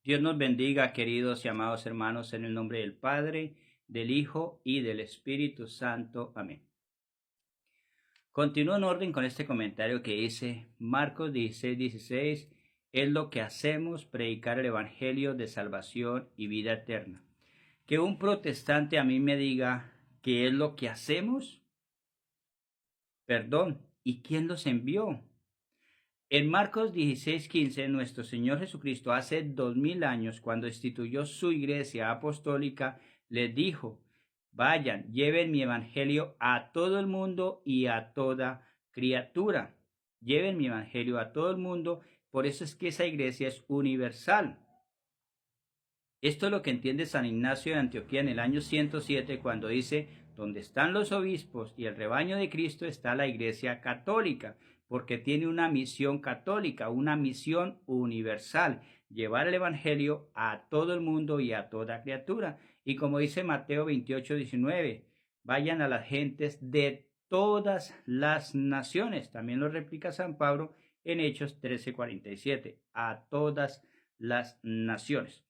Dios nos bendiga, queridos y amados hermanos, en el nombre del Padre, del Hijo y del Espíritu Santo. Amén. Continúo en orden con este comentario que dice Marcos 16:16, es lo que hacemos, predicar el Evangelio de salvación y vida eterna. Que un protestante a mí me diga qué es lo que hacemos, perdón, ¿y quién los envió? En Marcos 16:15, nuestro Señor Jesucristo hace 2000 años, cuando instituyó su iglesia apostólica, les dijo, vayan, lleven mi evangelio a todo el mundo y a toda criatura. Lleven mi evangelio a todo el mundo, por eso es que esa iglesia es universal. Esto es lo que entiende San Ignacio de Antioquía en el año 107 cuando dice, donde están los obispos y el rebaño de Cristo está la iglesia católica, porque tiene una misión católica, una misión universal, llevar el evangelio a todo el mundo y a toda criatura. Y como dice Mateo 28:19, vayan a las gentes de todas las naciones. También lo replica San Pablo en Hechos 13:47, a todas las naciones.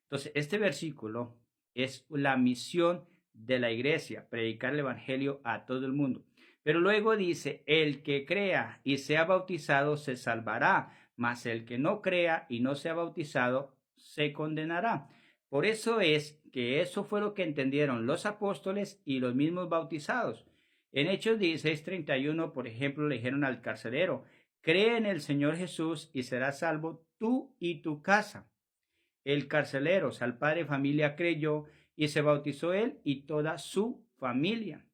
Entonces, este versículo es la misión de la iglesia, predicar el evangelio a todo el mundo. Pero luego dice, el que crea y sea bautizado se salvará, mas el que no crea y no sea bautizado se condenará. Por eso es que eso fue lo que entendieron los apóstoles y los mismos bautizados. En Hechos 16:31, por ejemplo, le dijeron al carcelero, cree en el Señor Jesús y serás salvo tú y tu casa. El carcelero, o sea, el padre de familia, creyó y se bautizó él y toda su familia.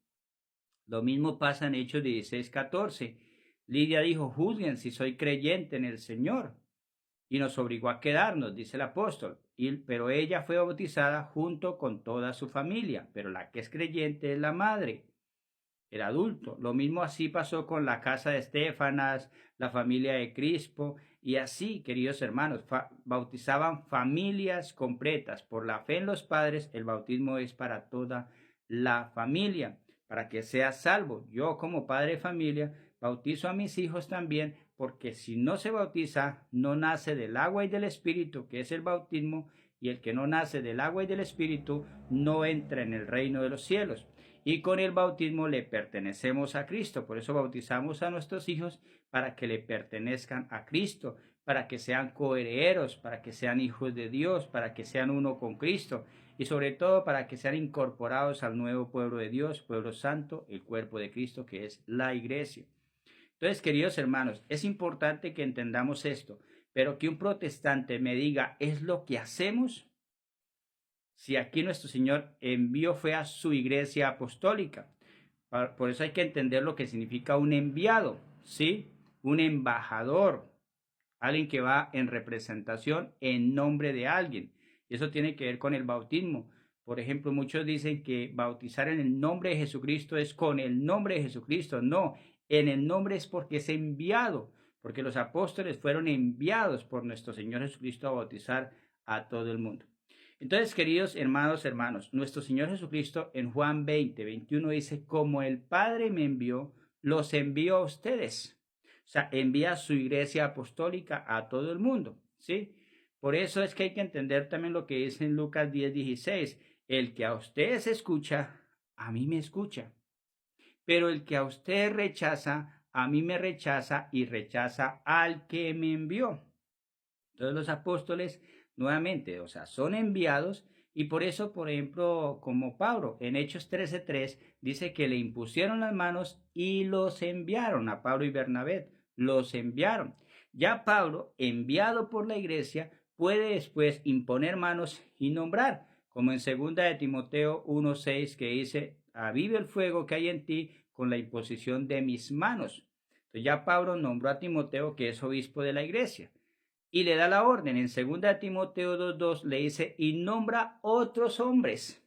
Lo mismo pasa en Hechos 16:14. Lidia dijo, juzguen si soy creyente en el Señor. Y nos obligó a quedarnos, dice el apóstol. Pero ella fue bautizada junto con toda su familia. Pero la que es creyente es la madre, el adulto. Lo mismo así pasó con la casa de Estefanas, la familia de Crispo, y así, queridos hermanos, bautizaban familias completas. Por la fe en los padres, el bautismo es para toda la familia, para que sea salvo. Yo como padre de familia bautizo a mis hijos también, porque si no se bautiza, no nace del agua y del espíritu, que es el bautismo, y el que no nace del agua y del espíritu no entra en el reino de los cielos. Y con el bautismo le pertenecemos a Cristo. Por eso bautizamos a nuestros hijos para que le pertenezcan a Cristo, para que sean coherederos, para que sean hijos de Dios, para que sean uno con Cristo y sobre todo para que sean incorporados al nuevo pueblo de Dios, pueblo santo, el cuerpo de Cristo que es la iglesia. Entonces, queridos hermanos, es importante que entendamos esto, pero que un protestante me diga, ¿es lo que hacemos? Si aquí nuestro Señor envió fue a su iglesia apostólica. Por eso hay que entender lo que significa un enviado, ¿sí? Un embajador, alguien que va en representación en nombre de alguien. Y eso tiene que ver con el bautismo. Por ejemplo, muchos dicen que bautizar en el nombre de Jesucristo es con el nombre de Jesucristo. No, en el nombre es porque es enviado, porque los apóstoles fueron enviados por nuestro Señor Jesucristo a bautizar a todo el mundo. Entonces, queridos hermanos, nuestro Señor Jesucristo en Juan 20:21 dice, como el Padre me envió, los envío a ustedes. O sea, envía a su iglesia apostólica a todo el mundo, ¿sí? Por eso es que hay que entender también lo que dice en Lucas 10:16. El que a ustedes escucha, a mí me escucha. Pero el que a ustedes rechaza, a mí me rechaza y rechaza al que me envió. Entonces los apóstoles nuevamente, o sea, son enviados y por eso, por ejemplo, como Pablo, en Hechos 13:3 dice que le impusieron las manos y los enviaron a Pablo y Bernabé, los enviaron. Ya Pablo, enviado por la iglesia, puede después imponer manos y nombrar, como en 2 de Timoteo 1:6 que dice, avive el fuego que hay en ti con la imposición de mis manos. Entonces ya Pablo nombró a Timoteo que es obispo de la iglesia y le da la orden. En 2 Timoteo 2:2 le dice, y nombra otros hombres.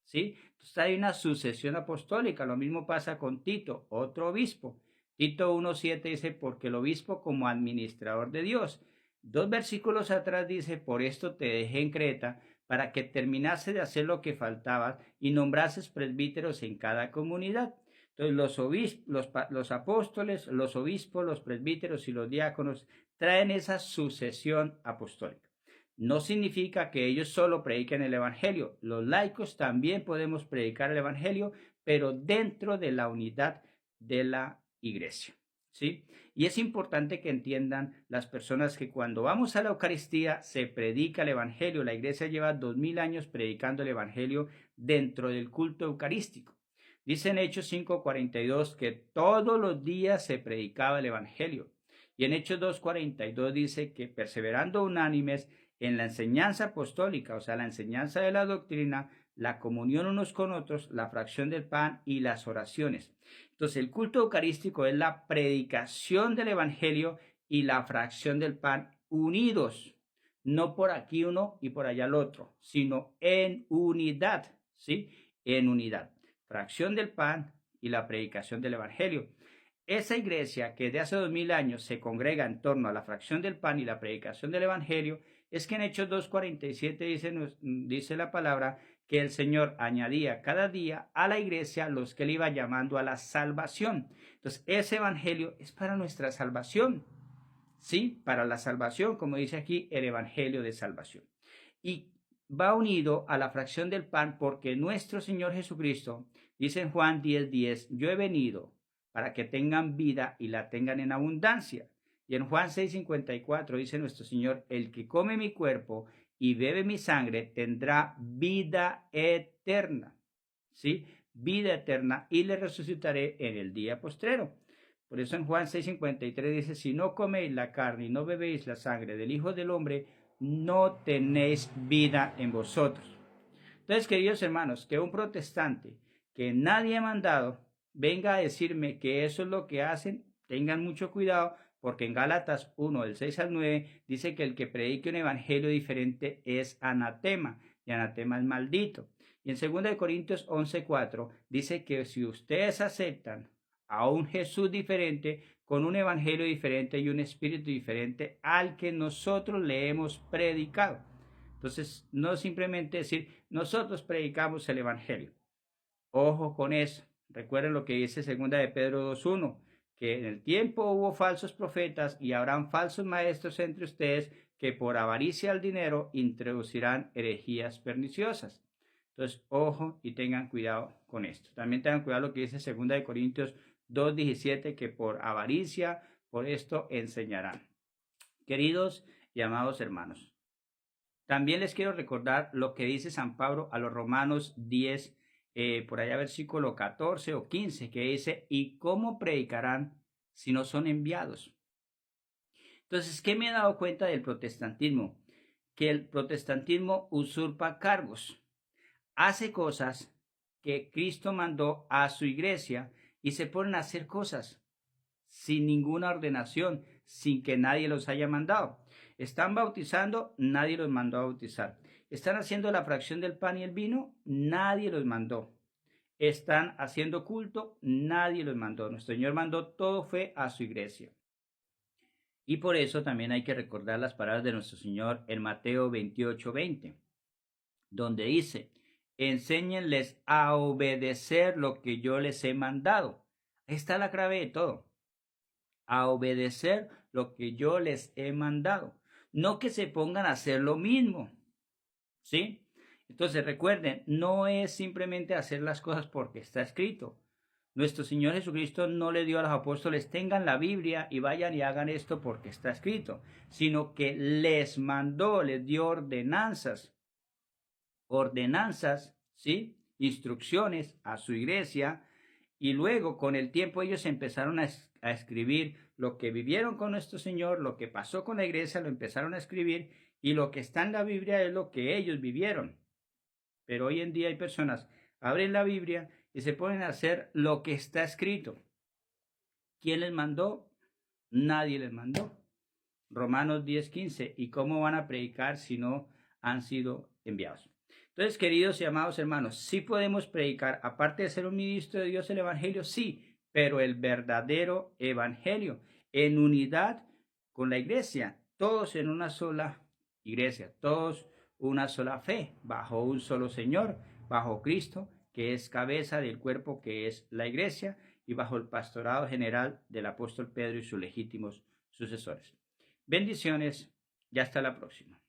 ¿Sí? Entonces hay una sucesión apostólica. Lo mismo pasa con Tito, otro obispo. Tito 1:7 dice, porque el obispo como administrador de Dios. 2 versículos atrás dice, por esto te dejé en Creta, para que terminase de hacer lo que faltaba y nombrases presbíteros en cada comunidad. Entonces los apóstoles, los obispos, los presbíteros y los diáconos traen esa sucesión apostólica. No significa que ellos solo prediquen el Evangelio. Los laicos también podemos predicar el Evangelio, pero dentro de la unidad de la iglesia. ¿Sí? Y es importante que entiendan las personas que cuando vamos a la Eucaristía se predica el Evangelio. La iglesia lleva 2000 años predicando el Evangelio dentro del culto eucarístico. Dice en Hechos 5:42 que todos los días se predicaba el Evangelio. Y en Hechos 2:42 dice que perseverando unánimes en la enseñanza apostólica, o sea, la enseñanza de la doctrina, la comunión unos con otros, la fracción del pan y las oraciones. Entonces, el culto eucarístico es la predicación del Evangelio y la fracción del pan unidos, no por aquí uno y por allá el otro, sino en unidad, ¿sí? En unidad. Fracción del pan y la predicación del Evangelio. Esa iglesia que de hace 2000 años se congrega en torno a la fracción del pan y la predicación del Evangelio, es que en Hechos 2:47 dice la palabra que el Señor añadía cada día a la iglesia los que le iba llamando a la salvación. Entonces, ese evangelio es para nuestra salvación, ¿sí? Para la salvación, como dice aquí, el evangelio de salvación. Y va unido a la fracción del pan porque nuestro Señor Jesucristo, dice en Juan 10:10, yo he venido para que tengan vida y la tengan en abundancia. Y en Juan 6:54 dice nuestro Señor, el que come mi cuerpo y bebe mi sangre tendrá vida eterna, ¿sí? Vida eterna y le resucitaré en el día postrero. Por eso en Juan 6:53 dice, si no coméis la carne y no bebéis la sangre del Hijo del Hombre, no tenéis vida en vosotros. Entonces, queridos hermanos, que un protestante que nadie ha mandado venga a decirme que eso es lo que hacen, tengan mucho cuidado, porque en Gálatas 1, del 6 al 9, dice que el que predique un evangelio diferente es anatema, y anatema es maldito. Y en 2 Corintios 11:4 dice que si ustedes aceptan a un Jesús diferente, con un evangelio diferente y un espíritu diferente al que nosotros le hemos predicado. Entonces, no simplemente decir, nosotros predicamos el evangelio. Ojo con eso. Recuerden lo que dice 2 de Pedro 2:1, que en el tiempo hubo falsos profetas y habrán falsos maestros entre ustedes que por avaricia al dinero introducirán herejías perniciosas. Entonces, ojo y tengan cuidado con esto. También tengan cuidado lo que dice 2 de Corintios 2:17, que por avaricia, por esto enseñarán. Queridos y amados hermanos, también les quiero recordar lo que dice San Pablo a los Romanos 10, por allá versículo 14 o 15, que dice, ¿y cómo predicarán si no son enviados? Entonces, ¿qué me he dado cuenta del protestantismo? Que el protestantismo usurpa cargos, hace cosas que Cristo mandó a su iglesia y se ponen a hacer cosas sin ninguna ordenación, sin que nadie los haya mandado. Están bautizando, nadie los mandó a bautizar. Están haciendo la fracción del pan y el vino, nadie los mandó. Están haciendo culto, nadie los mandó. Nuestro Señor mandó todo fue a su iglesia. Y por eso también hay que recordar las palabras de nuestro Señor en Mateo 28:20, donde dice, enséñenles a obedecer lo que yo les he mandado. Ahí está la clave de todo. A obedecer lo que yo les he mandado. No que se pongan a hacer lo mismo. ¿Sí? Entonces recuerden, no es simplemente hacer las cosas porque está escrito. Nuestro Señor Jesucristo no le dio a los apóstoles, tengan la Biblia y vayan y hagan esto porque está escrito, sino que les mandó, les dio ordenanzas. Ordenanzas, ¿sí? Instrucciones a su iglesia. Y luego, con el tiempo, ellos empezaron a escribir lo que vivieron con nuestro Señor, lo que pasó con la iglesia, lo empezaron a escribir, y lo que está en la Biblia es lo que ellos vivieron. Pero hoy en día hay personas, abren la Biblia y se ponen a hacer lo que está escrito. ¿Quién les mandó? Nadie les mandó. Romanos 10:15. ¿Y cómo van a predicar si no han sido enviados? Entonces, queridos y amados hermanos, sí podemos predicar, aparte de ser un ministro de Dios, el Evangelio, sí, pero el verdadero Evangelio, en unidad con la iglesia, todos en una sola iglesia, todos una sola fe, bajo un solo Señor, bajo Cristo, que es cabeza del cuerpo que es la iglesia, y bajo el pastorado general del apóstol Pedro y sus legítimos sucesores. Bendiciones y hasta la próxima.